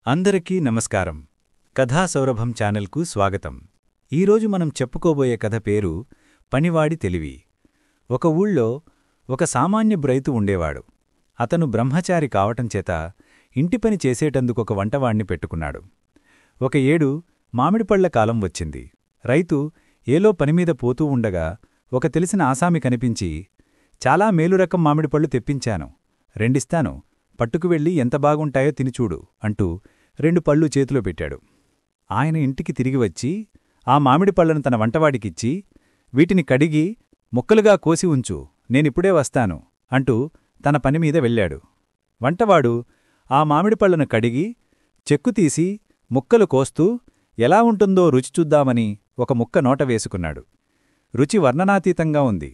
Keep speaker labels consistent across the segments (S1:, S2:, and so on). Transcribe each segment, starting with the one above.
S1: అందరికీ నమస్కారం. కథా సౌరభం ఛానల్కు స్వాగతం. ఈరోజు మనం చెప్పుకోబోయే కథ పేరు పనివాడి తెలివి. ఒక ఊళ్ళో ఒక సామాన్య రైతు ఉండేవాడు. అతను బ్రహ్మచారి కావటం చేత ఇంటిపని చేసేటందుకొక వంటవాణ్ణి పెట్టుకున్నాడు. ఒక ఏడు మామిడిపళ్ల కాలం వచ్చింది. రైతు ఏలో పనిమీద పోతూ ఉండగా ఒక తెలిసిన ఆసామి కనిపించి, చాలా మేలురకం మామిడిపళ్ళు తెప్పించాను, రెండిస్తాను, పట్టుకు వెళ్ళి ఎంత బాగుంటాయో తినిచూడు అంటూ 2 పళ్ళు చేతిలో పెట్టాడు. ఆయన ఇంటికి తిరిగి వచ్చి ఆ మామిడిపళ్లను తన వంటవాడికిచ్చి, వీటిని కడిగి ముక్కలుగా కోసి ఉంచు, నేనిప్పుడే వస్తాను అంటూ తన పనిమీద వెళ్ళాడు. వంటవాడు ఆ మామిడిపళ్లను కడిగి చెక్కుతీసి ముక్కలు కోస్తూ ఎలా ఉంటుందో రుచి చూద్దామని ఒక ముక్క నోట వేసుకున్నాడు. రుచి వర్ణనాతీతంగా ఉంది.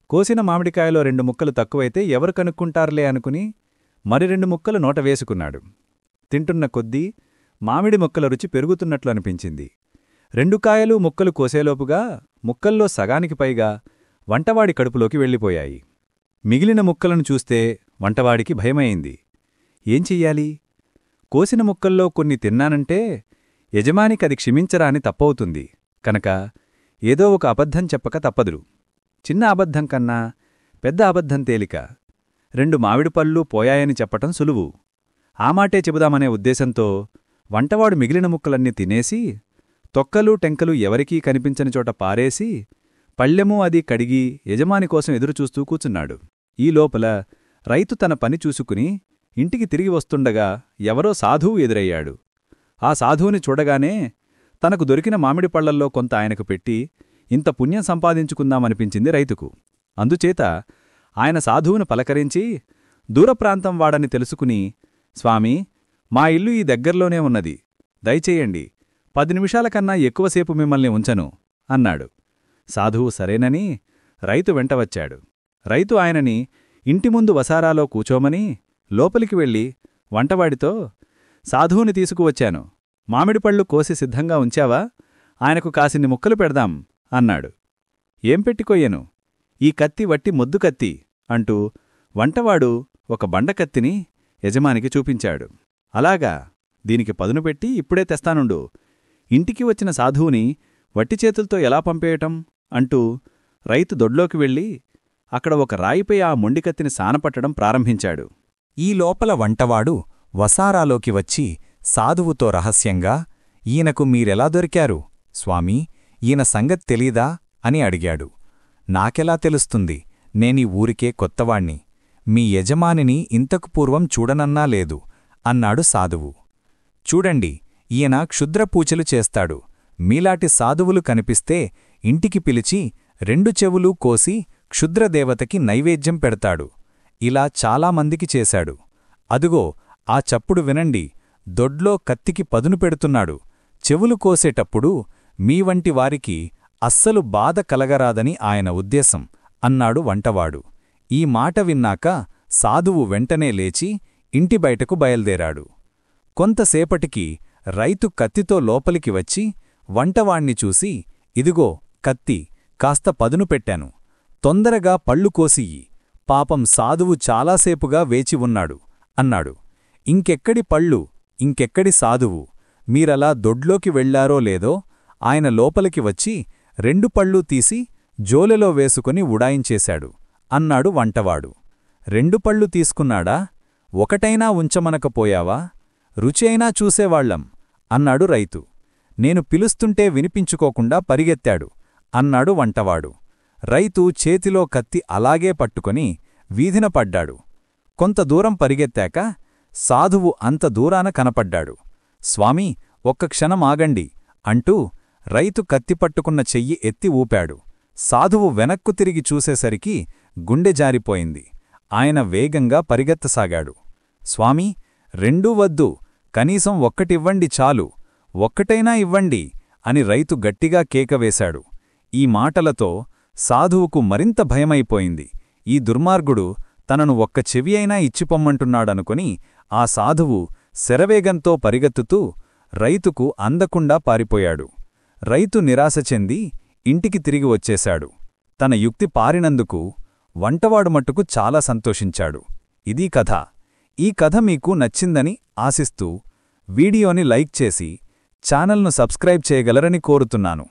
S1: కోసిన మామిడికాయలో 2 ముక్కలు తక్కువైతే ఎవరు కనుక్కుంటారులే అనుకుని మరి 2 ముక్కలు నోట వేసుకున్నాడు. తింటున్న కొద్దీ మామిడి ముక్కల రుచి పెరుగుతున్నట్లు అనిపించింది. 2 కాయలు ముక్కలు కోసేలోపుగా ముక్కల్లో సగానికి పైగా వంటవాడి కడుపులోకి వెళ్ళిపోయాయి. మిగిలిన ముక్కలను చూస్తే వంటవాడికి భయమైంది. ఏం చెయ్యాలి? కోసిన ముక్కల్లో కొన్ని తిన్నానంటే యజమానికది క్షమించరాని తప్పవుతుంది కనుక ఏదో ఒక అబద్ధం చెప్పక తప్పదు. చిన్న అబద్ధం కన్నా పెద్ద అబద్ధం తేలిక. 2 మామిడిపళ్ళు పోయాయని చెప్పటం సులువు. ఆ మాటే చెబుదామనే ఉద్దేశంతో వంటవాడు మిగిలిన ముక్కలన్నీ తినేసి తొక్కలు టెంకలు ఎవరికీ కనిపించని చోట పారేసి పళ్ళెమూ అది కడిగి యజమాని కోసం ఎదురుచూస్తూ కూచున్నాడు. ఈ లోపల రైతు తన పని చూసుకుని ఇంటికి తిరిగి వస్తుండగా ఎవరో సాధువు ఎదురయ్యాడు. ఆ సాధువుని చూడగానే తనకు దొరికిన మామిడిపళ్లల్లో కొంత ఆయనకు పెట్టి ఇంత పుణ్యం సంపాదించుకుందామనిపించింది రైతుకు. అందుచేత ఆయన సాధువును పలకరించి దూరప్రాంతం వాడని తెలుసుకుని, స్వామీ, మా ఇల్లు ఈ దగ్గర్లోనే ఉన్నది, దయచేయండి, 10 నిమిషాల కన్నా ఎక్కువసేపు మిమ్మల్ని ఉంచను అన్నాడు. సాధువు సరేనని రైతు వెంటవచ్చాడు. రైతు ఆయనని ఇంటి ముందు వసారాలో కూచోమని లోపలికి వెళ్ళి వంటవాడితో, సాధువుని తీసుకువచ్చాను, మామిడిపళ్ళు కోసి సిద్ధంగా ఉంచావా? ఆయనకు కాసిన్ని ముక్కలు పెడదాం అన్నాడు. ఏం పెట్టికొయ్యను? ఈ కత్తి వట్టి మొద్దు కత్తి అంటూ వంటవాడు ఒక బండకత్తిని యజమానికి చూపించాడు. అలాగా, దీనికి పదును పెట్టి ఇప్పుడే తెస్తానుండు. ఇంటికి వచ్చిన సాధువుని వట్టిచేతులతో ఎలా పంపేయటం అంటూ రైతు దొడ్లోకి వెళ్ళి అక్కడ ఒక రాయిపై ఆ మొండికత్తిని సానపట్టడం ప్రారంభించాడు.
S2: ఈ లోపల వంటవాడు వసారాలోకి వచ్చి సాధువుతో రహస్యంగా, ఈయనకు మీరెలా దొరికారు స్వామీ, ఈయన సంగతి తెలీదా అని అడిగాడు. నాకెలా తెలుస్తుంది, నేనీ ఊరికే కొత్తవాణ్ణి, మీ యజమానిని ఇంతకు పూర్వం చూడనన్నా లేదు అన్నాడు సాధువు. చూడండి, ఈయన క్షుద్రపూజలు చేస్తాడు. మీలాటి సాధువులు కనిపిస్తే ఇంటికి పిలిచి 2 చెవులూ కోసి క్షుద్రదేవతకి నైవేద్యం పెడతాడు. ఇలా చాలామందికి చేశాడు. అదుగో ఆ చప్పుడు వినండి, దొడ్లో కత్తికి పదును పెడుతున్నాడు. చెవులు కోసేటప్పుడు మీ వంటి వారికి అస్సలు బాధ కలగరాదని ఆయన ఉద్దేశం అన్నాడు వంటవాడు. ఈ మాట విన్నాక సాధువు వెంటనే లేచి ఇంటి బయటకు బయల్దేరాడు. కొంతసేపటికి రైతు కత్తితో లోపలికి వచ్చి వంటవాణ్ణి చూసి, ఇదిగో కత్తి, కాస్త పదును పెట్టాను, తొందరగా పళ్ళు కోసియ్యి, పాపం సాధువు చాలాసేపుగా వేచి ఉన్నాడు అన్నాడు. ఇంకెక్కడి పళ్ళు, ఇంకెక్కడి సాధువు, మీరలా దొడ్లోకి వెళ్లారో లేదో ఆయన లోపలికి వచ్చి 2 పళ్ళూ తీసి జోలెలో వేసుకుని ఉడాయించేశాడు అన్నాడు వంటవాడు. 2 పళ్ళు తీసుకున్నాడా? ఒకటైనా ఉంచమనకపోయావా? రుచి అయినా చూసేవాళ్లం అన్నాడు రైతు. నేను పిలుస్తుంటే వినిపించుకోకుండా పరిగెత్తాడు అన్నాడు వంటవాడు. రైతు చేతిలో కత్తి అలాగే పట్టుకొని వీధిన పడ్డాడు. కొంత దూరం పరిగెత్తాక సాధువు అంత దూరాన కనపడ్డాడు. స్వామీ, ఒక్క క్షణం ఆగండి అంటూ రైతు కత్తిపట్టుకున్న చెయ్యి ఎత్తి ఊపాడు. సాధువు వెనక్కు తిరిగి చూసేసరికి గుండె జారిపోయింది. ఆయన వేగంగా పరిగెత్తసాగాడు. స్వామీ, 2 వద్దు, కనీసం ఒక్కటివ్వండి చాలు, ఒక్కటైనా ఇవ్వండి అని రైతు గట్టిగా కేకవేశాడు. ఈ మాటలతో సాధువుకు మరింత భయమైపోయింది. ఈ దుర్మార్గుడు తనను ఒక్క చెవి అయినా ఇచ్చిపొమ్మంటున్నాడనుకుని ఆ సాధువు శరవేగంతో పరిగెత్తుతూ రైతుకు అందకుండా పారిపోయాడు. రైతు నిరాశ చెంది ఇంటికి తిరిగి వచ్చేశాడు. తన యుక్తి పారినందుకు వంటవాడు మట్టుకు చాలా సంతోషించాడు. ఇదీ కథ. ఈ కథ మీకు నచ్చిందని ఆశిస్తూ వీడియోని లైక్ చేసి ఛానల్ను సబ్స్క్రైబ్ చేయగలరని కోరుతున్నాను.